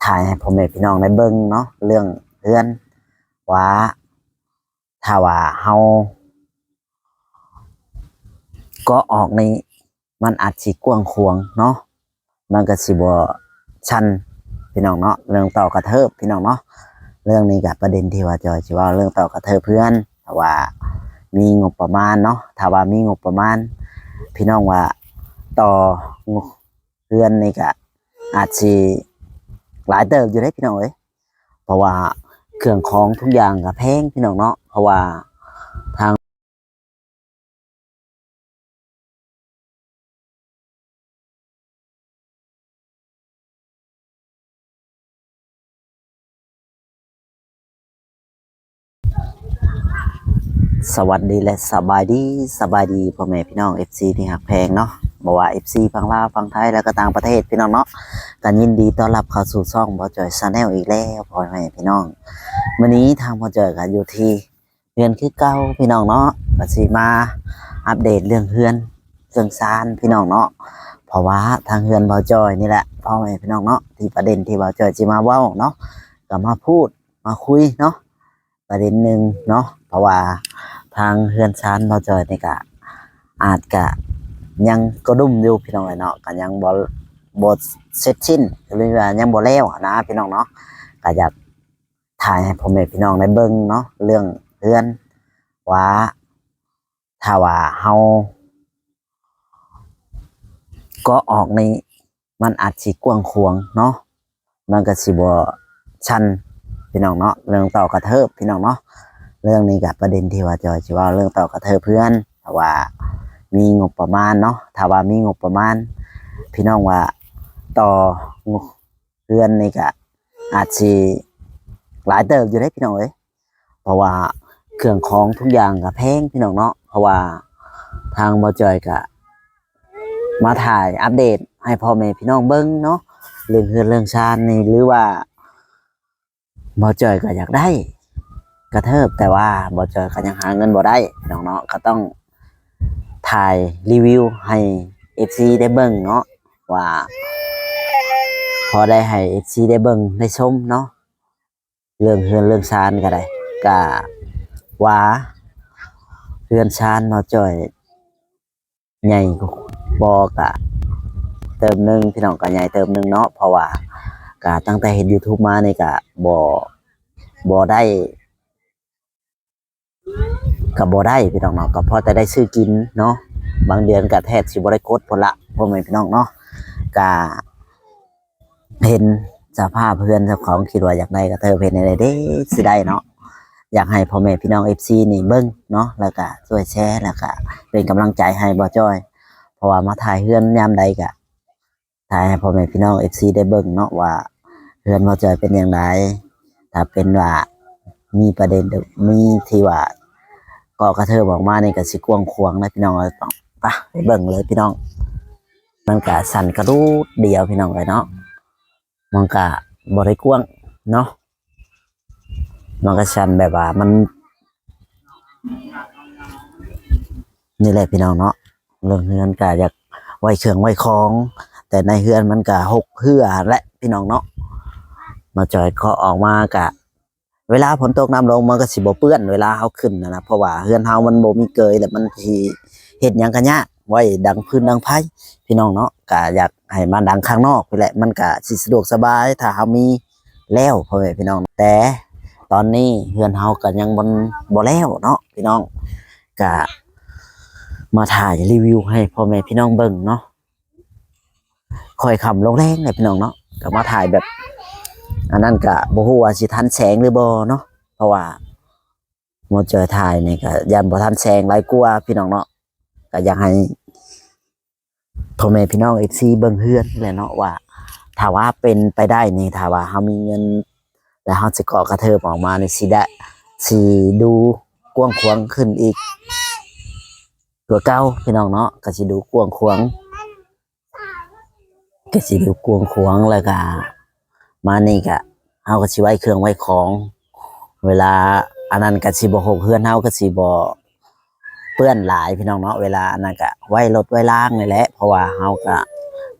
ถ่ายให้พ่อแม่พี่น้องได้เบิ่งเนาะเรื่องเรือนว่าถ้าว่าเฮาก็ออกในมันอาจสิกว้างขวางเนาะมันก็สิบ่ชันพี่น้องเนาะเรื่องต่อกระเทิบพี่น้องเนาะเรื่องนี้กับประเด็นที่ว่าจอยสิว่าเรื่องต่อกระเทิบเพื่อนถ้าว่ามีงบประมาณเนาะถ้าว่ามีงบประมาณพี่น้องว่าต่อเพื่อนนี่ก็อาจสิหลายเติบอยู่ได้พี่น้องเอ้ยเพราะว่าเครื่องของทุกอย่างก็แพงพี่น้องเนาะเพราะว่าทางสวัสดีและสบายดีพ่อแม่พี่น้อง FC ที่หักแพงเนาะบอกว่า FC ฝั่งลาวฝั่งไทยแล้วก็ต่างประเทศพี่น้องเนาะกันยินดีต้อนรับเข้าสู่ช่องบ่จอยชาแนลอีกแล้วพ่อแม่พี่น้องวันนี้ทางบ่จอยก็อยู่ที่เรือนคือเก่าพี่น้องเนาะก็สิมาอัปเดตเรื่องเรือนเครื่องซานพี่น้องเนาะเพราะว่าทางเรือนบ่จอยนี่แหละพ่อแม่พี่น้องเนาะที่ประเด็นที่บ่จอยสิมาเว้าเนาะก็มาพูดมาคุยเนาะประเด็นหนึ่งเนาะเพราะว่าทางเรือนซานบ่จอยนี่ก็อาจจะยังกระดุมอยู่พี่น้องเนาะก็ยังบ่เสร็จสิ้นหรือว่ายังบ่แล้วนะพี่น้องเนาะก็อยากถ่ายให้พ่อแม่พี่น้องได้เบิ่งเนาะเรื่องเรือนว่าถ้าว่าเฮาก็ออกในมันอาจสิกว้างขวางเนาะมันก็สิบ่ชันพี่น้องเนาะเรื่องต่อกระเทิบพี่น้องเนาะเรื่องนี้กับประเด็นที่ว่าจอยสิว่าเรื่องต่อกระเทิบเพื่อนถ้าว่ามีงบประมาณเนาะถ้าว่ามีงบประมาณพี่น้องว่าต่อเพื่อนนี่ก็อาจสิหลายเติบอยู่ได้พี่น้องเอ้ยเพราะว่าเครื่องของทุกอย่างก็แพงพี่น้องเนาะเพราะว่าทางบ่จอยก็มาถ่ายอัปเดตให้พ่อแม่พี่น้องเบิ่งเนาะเรื่องเรือนเรื่องชาตินี่หรือว่าบ่จอยก็อยากได้กระเทิบแต่ว่าบ่จอยก็ยังหาเงินบ่ได้พี่น้องเนาะก็ต้องถ่ายรีวิวให้ FC ได้เบิ่งเนาะว่าพอได้ให้ FC ได้เบิ่งได้ชมเนาะเรื่องเรือนเรื่องชานก็ได้ก็ว่าเรือนชานบ่จอยใหญ่บ่ก็เติมหนึงพี่น้องก็ใหญ่เติมหนึงเนาะเพราะว่าก็ตั้งแต่เห็น YouTube มานี่ก็บ่ได้ก็บ่ได้พี่น้องเนาะก็พอแต่ได้ซื้อกินเนาะบางเดือนก็แทบสิบ่ได้กดพุ่นละพ่อแม่พี่น้องเนาะก็เห็นสภาพเพื่อนเจ้าของคิดว่าอยากได้ก็เธอเห็นอะไรเด้สิได้เนาะอยากให้พ่อแม่พี่น้อง FC นี่เบิ่งเนาะแล้วก็ช่วยแชร์แล้วก็เป็นกำลังใจให้บ่จ้อยเพราะว่ามาถ่ายเฮือนยามใดก็ถ่ายให้พ่อแม่พี่น้อง FC ได้เบิ่งเนาะว่าเฮือนบ่จ้อยเป็นอย่างไรถ้าเป็นว่ามีประเด็นมีที่ว่าก็กระเทอบอกมานี่ก็สิกวางขวางนะพี่น้องต้องไปเบิ่งเลยพี่น้องมันก็สั่นกระดูดเดียวพี่น้องเลยเนาะมันก็บริกว้างเนาะมันก็สั่นแบบว่ามันนี่แหละพี่น้องเนาะเรื่องเฮือนก็อยากไว้เชิงไว้คล้องแต่ในเฮือนมันก็หกเฮือและพี่น้องเนาะมาจอยก็ออกมากะเวลาฝนตกน้ำลงมันก็สิบ่เปื้อนเวลาเฮาขึ้นนะเพราะว่าเฮือนเฮามันบ่มีเกยแล้วมันสิเฮ็ดหยังกันยากไว้ดังพื้นดังไผพี่น้องเนาะก็อยากให้มันดังข้างนอกนี่แหละมันก็สิสะดวกสบายถ้าเฮามีแล้วพ่อแม่พี่น้องแต่ตอนนี้เฮือนเฮาก็ยังบ่แล้วเนาะพี่น้องก็มาถ่ายรีวิวให้พ่อแม่พี่น้องเบิ่งเนาะค่อยค่ำลงแรงเลยพี่น้องเนาะก็มาถ่ายแบบอันนั้นก็บ่ฮู้ว่าสิทันแสงหรือบ่เนาะเพราะว่าบ่เจอถ่ายนี่ก็ยันบ่ทันแสงหลายกว่าพี่น้องเนาะก็อยากให้พ่อแม่พี่น้อง FC เบิ่งเฮือนแหละเนาะว่าถ้าว่าเป็นไปได้นี่ถ้าว่าเฮามีเงินแล้วเฮาสิก่อกระเทิบออกมานี่สิดูกว้างขวางขึ้นอีกตัวเก่าพี่น้องเนาะก็สิดูกว้างขวางแล้วก็มานี่ก็เฮาก็สิไว้เครื่องไว้ของเวลาอันนั้นก็สิบ่หกเฮือนเฮาก็สิบ่เปื้อนหลายพี่น้องเนาะเวลาอันนั้นก็ไว้รถไว้ล้างนี่แหละเพราะว่าเฮาก็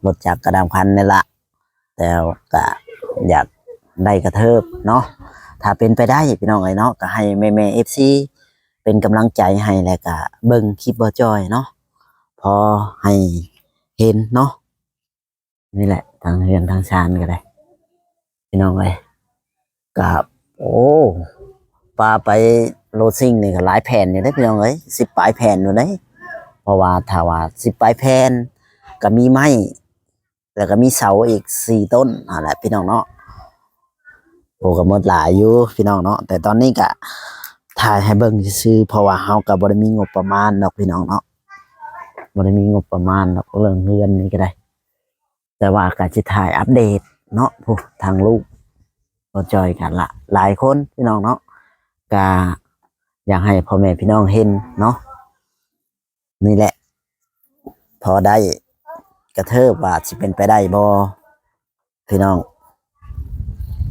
รถจักรกระดำคันนี่ละแต่ก็ อยากได้กระเทิบเนาะถ้าเป็นไปได้พี่น้องเอ้ยเนาะก็ให้แม่ๆ FC เป็นกำลังใจให้แล้วก็เบิ่งคลิปบ่จอยเนาะพอให้เห็นเนาะนี่แหละทางเรือนทางชานก็ได้พี่น้องเอ้ยกับโอ้ปลาไปโรดซิ่งนี่ก็หลายแผ่นอยู่เด้อพี่น้องเอ้ย10ปลายแผ่นอยู่เด้เพราะว่าถ้าว่า10ปลายแผ่นก็มีไม้แล้วก็มีเสาอีก4ต้นนั่นแหละพี่น้องเนาะโอ้ก็หมดหลายอยู่พี่น้องเนาะแต่ตอนนี้ก็ถ่ายให้เบิ่งซื่อๆเพราะว่าเฮาก็บ่ได้มีงบประมาณดอกพี่น้องเนาะบ่ได้มีงบประมาณดอกเรื่องเรือนนี่ก็ได้แต่ว่าก็สิถ่ายอัปเดตเนาะพวกทางลูกบ่จอยกันละหลายคนพี่น้องเนาะก็อยากให้พ่อแม่พี่น้องเห็นเนาะนี่แหละพอได้กระเทิบว่าสิเป็นไปได้บ่พี่น้อง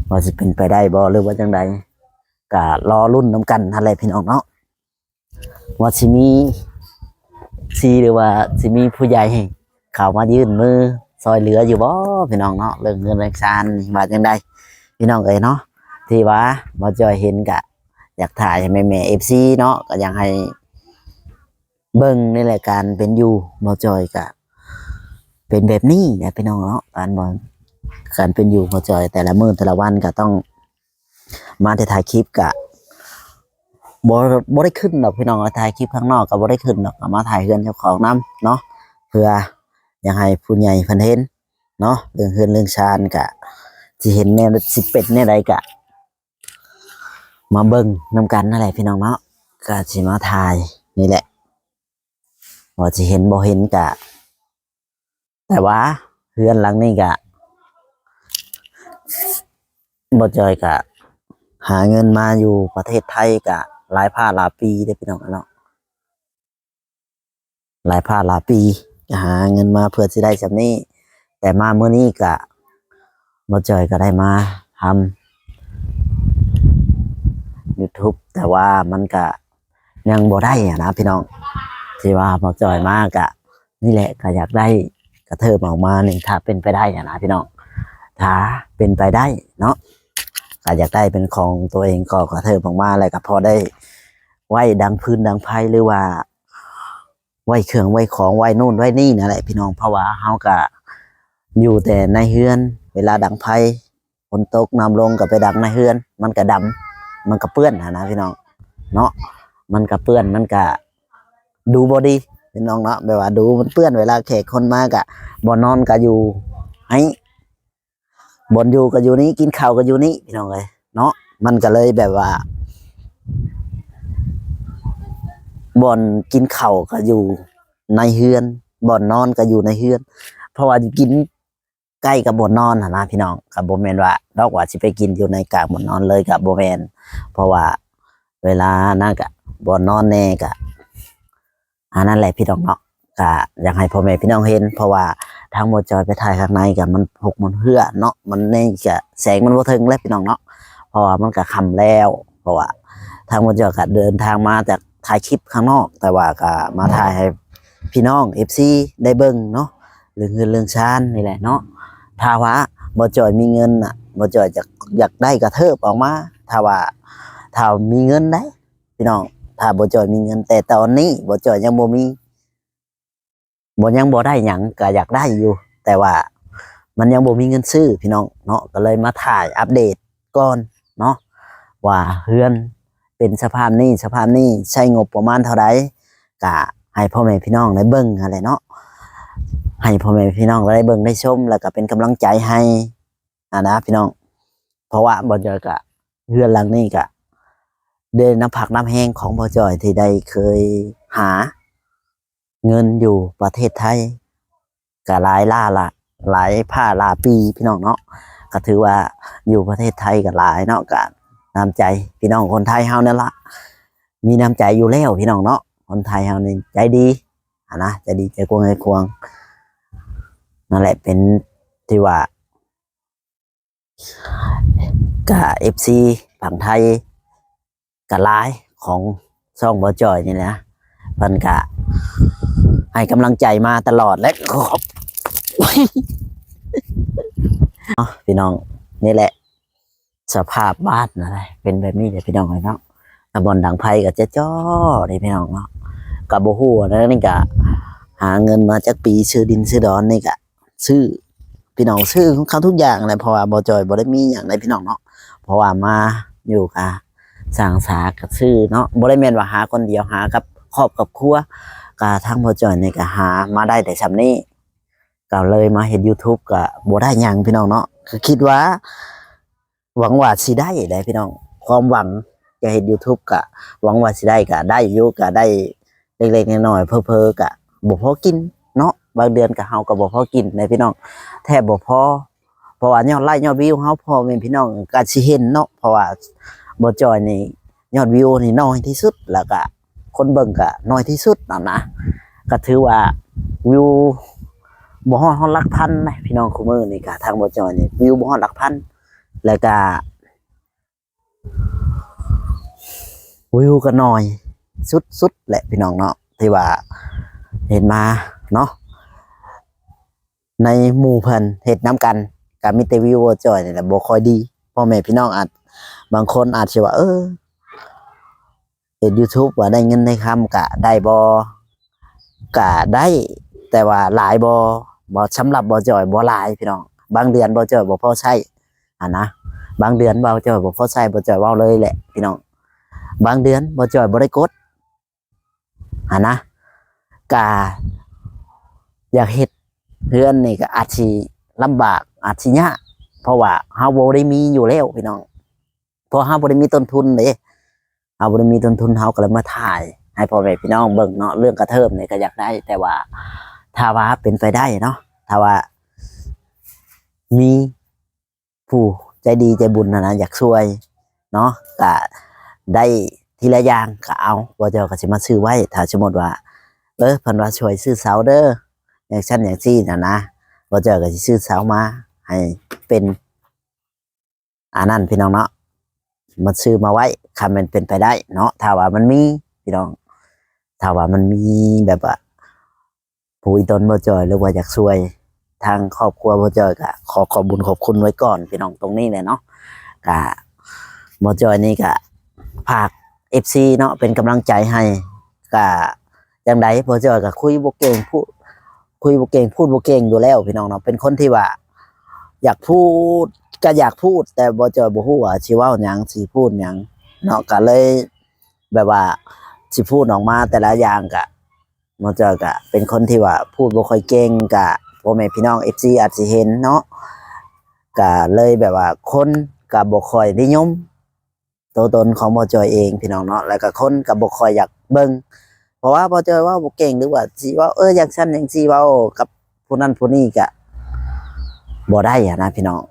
ว่าสิเป็นไปได้บ่หรือว่าจังใดก็รอรุ่นน้ำกันนั่นแหละพี่น้องเนาะว่าสิมีหรือว่าสิมีผู้ใหญ่เข้ามายื่นมือซอยเหลืออยู่บ่พี่น้องเนาะเรื่องเงินเรื่องชานว่าจังใดพี่น้องเอ้ยเนาะที่ว่าบ่จอยเห็นก็อยากถ่ายให้แม่ๆ FC เนาะก็อยากให้เบิ่งในรายการเป็นอยู่บ่จอยก็เป็นแบบนี้นะพี่น้องเนาะการเป็นอยู่บ่จอยแต่ละมื้อแต่ละวันก็ต้องมาถ่ายคลิปก็บ่ได้ขึ้นดอกพี่น้องถ่ายคลิปข้างนอกก็บ่ได้ขึ้นดอกมาถ่ายเรือนเจ้าของนํเนาะเพื่ออยากให้ผู้ใหญ่เพิ่นเห็นเนาะเรื่องเรือนเรื่องชานก็สิเห็นแนวสิเป็นแนวใดก็มาเบิ่งนํกันนั่นแหละพี่น้องเนาะก็สิมาถ่ายนี่แหละว่าสิเห็นบ่เห็นก็แต่ว่าเรือนหลังนี้ก็บ่จอยก็หาเงินมาอยู่ประเทศไทยก็หลายหลายปีได้พี่น้องเนาะหลายปีหาเงินมาเพื่อสิได้สำนี้แต่มาเมื่อนี้ก็บ่จอยก็ได้มาทำ YouTube แต่ว่ามันก็ยังบ่ได้อะนะพี่น้องที่ว่าบ่จอยมากอะนี่แหละก็อยากได้กระเทิบออกมาหนึ่งถ้าเป็นไปได้อะนะพี่น้องถ้าเป็นไปได้เนาะก็อยากได้เป็นของตัวเองก็กระเทิบออกมาอะไรก็พอได้ไว้ดังพื้นดังไพ่หรือว่าไว้เครื่องไว้ของไว้นู่นไว้นี่นั่นแหละพี่น้องเพราะว่าเฮาก็อยู่แต่ในเฮือนเวลาดังไพ่ฝนตกน้ำลงก็ไปดังในเฮือนมันก็ดำมันก็เปื้อนนะพี่น้องเนาะมันก็เปื้อนมันก็ดูบอดีพี่น้องเนาะแบบว่าดูมันเปื้อนเวลาแขกคนมากอะบ่นอนก็อยู่ให้บ่นอยู่ก็อยู่นี้กินข้าวก็อยู่นี้พี่น้องเลยเนาะมันก็เลยแบบว่าบ่อนกินข้าวก็อยู่ในเฮือนบ่อนนอนก็อยู่ในเฮือนเพราะว่ากินใกล้กับบ่อนนอนนะพี่น้องกับบ่แม่นว่าดอกว่าสิไปกินอยู่ในกลางบ่อนนอนเลยกับบ่แม่นเพราะว่าเวลานั่นก็บ่อนนอนแน่ก็อันนั้นแหละพี่น้องเนาะก็อยากให้พ่อแม่พี่น้องเห็นเพราะว่าทางบ่จอยไปถ่ายข้างในก็มันหกมันเหือเนาะมันนี่ก็แสงมันบ่ถึงแล้วพี่น้องเนาะเพราะว่ามันก็ค่ำแล้วเพราะว่าทางบ่จอยก็เดินทางมาจากถ่ายคลิปข้างนอกแต่ว่าก็มาถ่ายให้พี่น้อง FC ได้เบิ่งเนาะเรื่องเงินเรื่องชานนี่แหละเนาะถ้าว่าบ่จอยมีเงินน่ะบ่จอยจะอยากได้กระเทิบออกมาถ้ามีเงินได้พี่น้องถ้าบ่จอยมีเงินแต่ตอนนี้บ่จอยยังบ่มียังบ่ได้หยังก็อยากได้อยู่แต่ว่ามันยังบ่มีเงินซื้อพี่น้องเนาะก็เลยมาถ่ายอัปเดตก่อนเนาะว่าเฮือนเป็นสภาพนี้ใช้งบประมาณเท่าใดก็ให้พ่อแม่พี่น้องได้เบิ่งอะไรเนาะให้พ่อแม่พี่น้องได้เบิ่งได้ชมแล้วก็เป็นกำลังใจให้นะพี่น้องเพราะว่าบ่จอยก็เฮือนหลังนี้ก็ได้น้ำผักน้ำแห้งของบ่จอยที่ได้เคยหาเงินอยู่ประเทศไทยก็หลายปีพี่น้องเนาะก็ถือว่าอยู่ประเทศไทยก็หลายเนาะก็น้ำใจพี่น้องคนไทยเฮานั่นละมีน้ำใจอยู่แล้วพี่น้องเนาะคนไทยเฮานี่ใจดีนะใจดีใจกว้างใจกว้างนั่นแหละเป็นที่ว่าก็FC ฝั่งไทยก็หลายของช่องบ่จอยนี่นะเพิ่นก็ให้กำลังใจมาตลอดและขอบพี่น้อง นี่แหละสภาพบ้านอะไรเป็นแบบนี้เลยพี่น้องเนาะตำบลดังไผ่ก็จะจ้อนี่พี่น้องเนาะกับโบฮู้แล้วนี่ก็หาเงินมาจากปีซื้อดินซื้อดอนนี่ก็ซื้อพี่น้องซื้อของเขาทุกอย่างเลยเพราะว่าบ่จอยบ่ได้มีอย่างไรพี่น้องเนาะเพราะว่ามาอยู่กับสร้างสากับซื้อเนาะบ่ได้แม่นว่าหาคนเดียวหากับครอบกับครัวก็ทั้งบ่จอยนี่ก็หามาได้แต่ซำนี้ก็เลยมาเฮ็ด YouTube ก็บ่ได้หยังพี่น้องเนาะคือคิดว่าหวังว่าสิได้แหละพี่น้องความหวังจะเฮ็ด YouTube ก็หวังว่าสิได้ก็ได้อยู่ก็ได้เล็กๆน้อยๆเพ้อๆก็บ่พอกินเนาะบางเดือนก็เฮาก็บ่พอกินนะพี่น้องแทบบ่พอเพราะว่ายอดไลค์ยอดวิวเฮาพอแม่นพี่น้องก็สิเห็นเนาะเพราะว่าบ่จอยนี่ยอดวิวนี่น้อยที่สุดแล้วก็คนเบิ่งก็น้อยที่สุดนั่นนะก็ถือว่าวิวบ่ฮอดหลักพันนะพี่น้องคุมื้อนี่ก็ทางบ่จอยนี่วิวบ่ฮอดหลักพันแล้วก็วิวก็น้อยสุดๆแหละพี่น้องเนาะที่ว่าเห็นมาเนาะในหมู่เพิ่นเฮ็ดน้ำกันก็มีแต่วิวบ่จอยนี่แหละบ่ค่อยดีพ่อแม่พี่น้องอาจบางคนอาจสิว่าเฮ็ด YouTube ว่าได้เงินได้คำก็ได้บ่ก็ได้แต่ว่าหลายบ่สำหรับบ่จอยบ่หลายพี่น้องบางเดือนบ่จอยบ่พอใช้นะบางเดือนบ่จอยบ่พอใช้บ่จอยเว้าเลยแหละพี่น้องบางเดือนบ่จอยบ่ได้กดนะก็อยากเฮ็ดเฮือนนี่ก็อาจสิลำบากอาจสิยากเพราะว่าเฮาบ่ได้มีอยู่แล้วพี่น้องเพราะเฮาบ่ได้มีต้นทุนเด้เฮาบ่ได้มีต้นทุนเฮาก็เลยมาถ่ายให้พ่อแม่พี่น้องเบิ่งเนาะเรื่องกระเทิบนี่ก็อยากได้แต่ว่าถ้าว่าเป็นไปได้เนาะถ้าว่ามีผู้ใจดีใจบุญนะอยากช่วยเนาะก็ได้ทีละอย่างก็เอาบ่เจ้าก็สิมาซื้อไว้ถ้าสมมติว่าเพิ่นว่าช่วยซื้อเสาเด้ออย่างชั้นอย่างซี่นะบ่เจ้าก็สิซื้อเสามาให้เป็นนั่นพี่น้องเนาะมันซื้อมาไว้คันมันเป็นไปได้เนาะถ้าว่ามันมีพี่น้องถ้าว่ามันมีแบบว่าผู้อีตนบ่จอยหรือว่าอยากช่วยทางครอบครัวบ่จอยก็ขอบบุญขอบคุณไว้ก่อนพี่น้องตรงนี้เลยเนาะก็บ่จอยนี่ก็ฝาก FC เนาะเป็นกำลังใจให้ก็จังไดบ่จอยก็คุยบ่เก่งพูดบ่เก่งอยู่แล้วพี่น้องเนาะเป็นคนที่ว่าอยากพูดก็อยากพูดแต่บ่จอยบ่ฮู้ว่าสิเว้าหยังสิพูดหยังเนาะก็เลยแบบว่าสิพูดออกมาแต่ละอย่างก็บ่จอยก็เป็นคนที่ว่าพูดบ่ค่อยเก่งก็พ่อแม่พี่น้อง FC อาจสิเห็นเนาะก็เลยแบบว่าคนก็บ่ค่อยนิยมตัวตนของบ่จอยเองพี่น้องเนาะแล้วก็คนก็บ่ค่อยอยากเบิ่งเพราะว่าบ่จอยเว้าบ่เก่งหรือว่าสิเว้าอย่างซั่นอย่างซี่เว้ากับผู้นั้นผู้นี้ก็บ่ได้นะพี่น้อง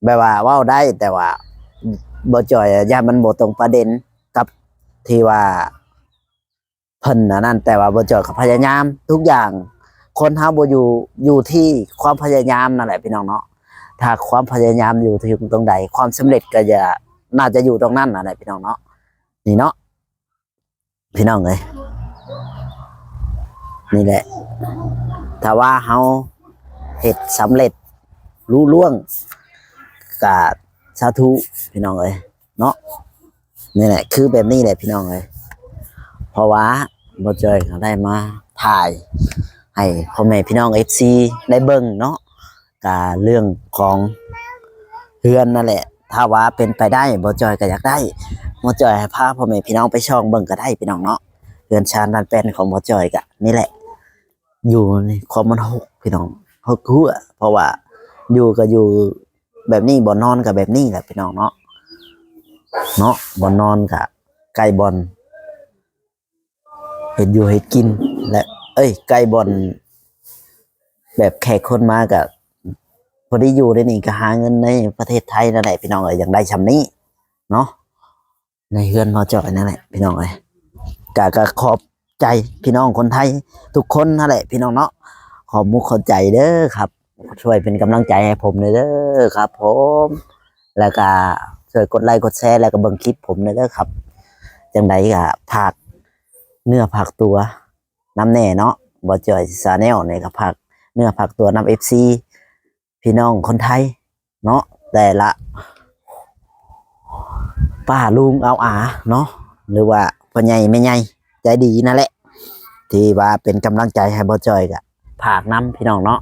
แบบว่าเว้าได้แต่ว่าบ่จอยย่านมันบ่ตรงประเด็นกับที่ว่าเพิ่นนั่นแต่ว่าบ่จอยก็พยายามทุกอย่างคนเฮาบ่อยู่ที่ความพยายามนั่นแหละพี่น้องเนาะถ้าความพยายามอยู่ที่ตรงใดความสำเร็จก็จะน่าจะอยู่ตรงนั้นนั่นแหละพี่น้องเนาะนี่เนาะพี่น้องเอ้ยนี่แหละถ้าว่าเฮาเฮ็ดสำเร็จรู้ล่วงก็สาธุพี่น้องเอ้ยเนาะนี่แหละคือแบบนี้แหละพี่น้องเอ้ยเพราะว่าบ่จอยก็ได้มาถ่ายให้พ่อแม่พี่น้อง FC ได้เบิ่งเนาะก็เรื่องของเฮือนนั่นแหละถ้าว่าเป็นไปได้บ่จอยก็อยากได้บ่จอยให้พาพ่อแม่พี่น้องไปช่องเบิ่งก็ได้พี่น้องเนาะเฮือนชานบ้านแป้นของบ่จอยก็นี่แหละอยู่ในความมัน6พี่น้อง6หัวเพราะว่าอยู่ก็อยู่แบบนี้บ่นอนก็แบบนี้แหละพี่น้องเนาะบ่นอนก็ใกล้บ่อนเฮ็ดอยู่เฮ็ดกินและใกล้บ่อนแบบแขกคนมาก็พอดีอยู่ได้นี่ก็หาเงินในประเทศไทยนั่นแหละพี่น้องอย่างได้ชำนี้เนาะในเฮือนพอจอยนั่นแหละพี่น้องก็ขอบใจพี่น้องคนไทยทุกคนนั่นแหละพี่น้องเนาะขอบมุกขอบใจเด้อครับช่วยเป็นกำลังใจให้ผมเด้อครับผมแล้วก็ช่วยกดไลค์กดแชร์แล้วก็เบิ่งคลิปผมเด้อครับจังไดก็ผักเนื้อผักตัวน้ำแน่เนาะบ่จอยชาแนลเนี่ยก็ผักเนื้อผักตัวน้ำ FC พี่น้องคนไทยเนาะ แต่ละป้าลุงเอาอาเนาะหรือว่าพ่อใหญ่แม่ใหญ่ใจดีนั่นแหละที่ว่าเป็นกำลังใจให้บ่จอยก็ผากน้ำพี่น้องเนาะ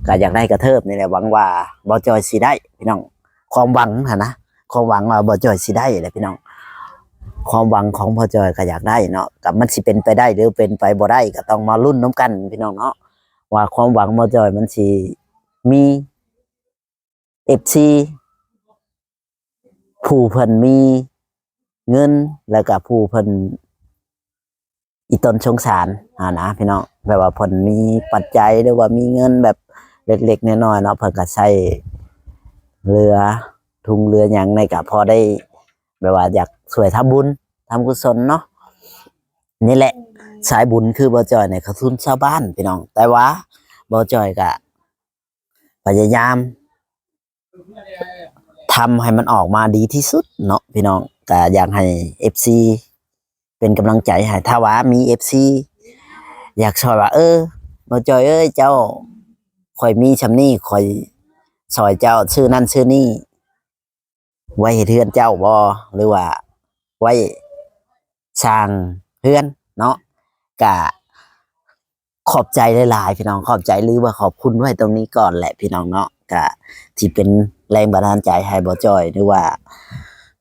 ก็อยากได้กระเทิบนี่แหละหวังว่าบ่จอยสิได้พี่น้องความหวังหั่นนะความหวังว่าบ่จอยสิได้แหละพี่น้องความหวังของพ่อจอยก็อยากได้เนาะกับมันสิเป็นไปได้หรือเป็นไปบ่ได้ก็ต้องมาลุ้นน้ำกันพี่น้องเนาะว่าความหวังบ่จอยมันสิมี FC ผู้เพิ่นมีเงินแล้วก็ผู้เพิ่นอีตนสงสารนะพี่น้องแบบว่าเพิ่นมีปัจจัยหรือว่ามีเงินแบบเล็กๆน้อยๆเนาะเพิ่นก็ใช้เรือทุงเรือหยังในก็พอได้แบบว่าอยากช่วยทำบุญทำกุศลเนาะนี่แหละสายบุญคือบ่จอยเนี่ยเขาทุนชาวบ้านพี่น้องแต่ว่าบ่จอยก็พยายามทำให้มันออกมาดีที่สุดเนาะพี่น้องก็อยากให้ FC เป็นกำลังใจให้ถ้าว่ามี FC อยากช่วยว่าบ่จอยเอ้ยเจ้าข่อยมีชำนี้ข่อยซอยเจ้าชื่อนั่นชื่อนี่ไว้ให้เทือนเจ้าบ่หรือว่าไว้สร้างเฮือนเนาะก็ขอบใจหลายๆพี่น้องขอบใจหรือว่าขอบคุณไว้ตรงนี้ก่อนแหละพี่น้องเนาะก็ที่เป็นแรงบันดาลใจให้บ่จอยหรือว่า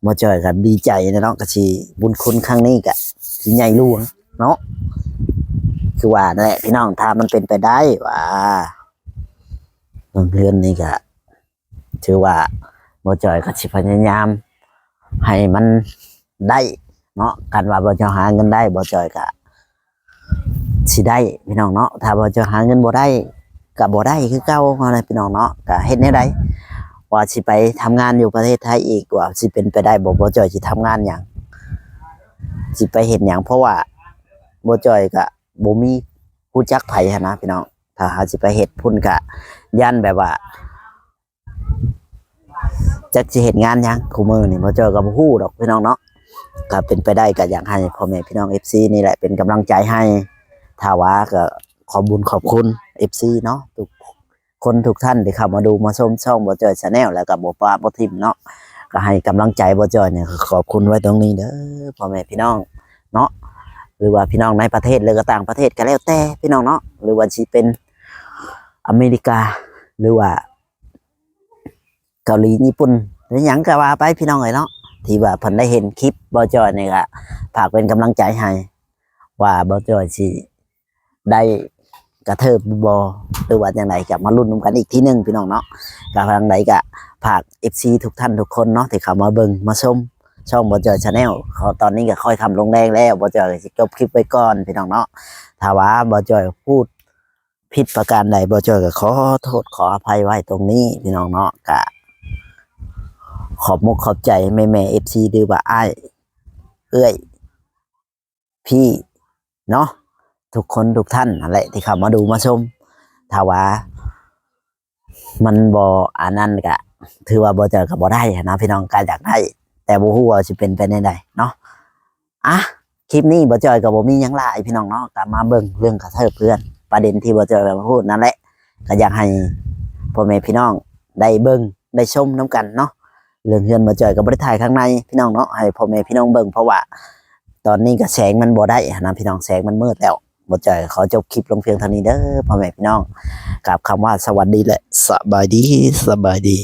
บ่จอยก็ดีใจนะเนาะก็สิบุญคุณครั้งนี้ก็สิใหญ่หลวงเนาะคือว่านั่นแหละพี่น้องถ้ามันเป็นไปได้ว่าเรื่องนี้ก็ถือว่าบ่จอยก็สิพยายามให้มันได้เนาะกันว่าบ่จอยหาเงินได้บ่จอยก็สิได้พี่น้องเนาะถ้าบ่จอยหาเงินบ่ได้ก็บ่ได้คือเก่าอะไรพี่น้องเนาะก็เฮ็ดแนวใดว่าสิไปทำงานอยู่ประเทศไทยอีกว่าสิเป็นไปได้บ่จอยสิทำงานหยังสิไปเฮ็ดหยังเพราะว่าบ่จอยก็บ่มีรู้จักไผหันนะพี่น้องถ้าหาสิไปเฮ็ดพุ่นก็ย่านแบบว่าจักสิเฮ็ดงานหยังคู่มื้อนี่บ่จอยก็บ่ฮู้ดอกพี่น้องเนาะก็เป็นไปได้ก็อยากให้พ่อแม่พี่น้อง FC นี่แหละเป็นกำลังใจให้ถ้าว่าก็ขอบุญขอบคุณ FC เนาะทุกคนทุกท่านที่เข้ามาดูมาชมช่องบ่จอย Channel แล้วก็บ่ปราบ่ทิมเนาะก็ให้กำลังใจบ่จอยเนี่ยขอบคุณไว้ตรงนี้เด้อพ่อแม่พี่น้องเนาะหรือว่าพี่น้องในประเทศหรือก็ต่างประเทศก็แล้วแต่พี่น้องเนาะหรือว่าสิเป็นอเมริกาหรือว่าเกาหลีญี่ปุ่นหรือหยังก็ว่าไปพี่น้องเอ้ยเนาะที่ว่าเพิ่นได้เห็นคลิปบ่จอยนี่ก็ฝากเป็นกำลังใจให้ว่าบ่จอยสิได้กระเทิบบ่หรือว่าจังไดก็มาลุ้นกันอีกทีนึงพี่น้องเนาะก็ทางใดก็ฝาก FC ทุกท่านทุกคนเนาะที่เข้ามาเบิ่งมาชมช่องบ่จอย Channel เขาตอนนี้ก็ค่อยทำลงแรงแล้วบ่จอยสิจบคลิปไว้ก่อนพี่น้องเนาะถ้าว่าบ่จอยพูดผิดประการใดบ่จอยก็ขอโทษขออภัยไว้ตรงนี้พี่น้องเนาะก็ขอบมุกขอบใจแม่ๆ FC หรือว่าอ้ายเอ้ยพี่เนาะทุกคนทุกท่านนั่นแหละที่เข้ามาดูมาชมถ้าว่ามันบ่อันนั้นก็ถือว่าบ่เจอกับบ่ได้นะพี่น้องก็อยากได้แต่บ่ฮู้ว่าสิเป็นไปได้ใดเนาะอ่ะคลิปนี้บ่จอยก็บ่มีหยังหลายพี่น้องเนาะก็มาเบิ่งเรื่องกระเทิบเพื่อนประเด็นที่บ่จอยมาพูดนั่นแหละก็อยากให้พ่อแม่พี่น้องได้เบิ่งได้ชมนํกันเนาะเรื่องเฮือนบ่จอยก็บ่ได้ถ่ายข้างในพี่น้องเนาะให้พ่อแม่พี่น้องเบิ่งเพราะว่าตอนนี้ก็แสงมันบ่ได้นะพี่น้องแสงมันมืดแล้วบ่จอยขอจบคลิปลงเพียงเท่านี้เด้อพ่อแม่พี่น้องกับคำว่าสวัสดีและสบายดี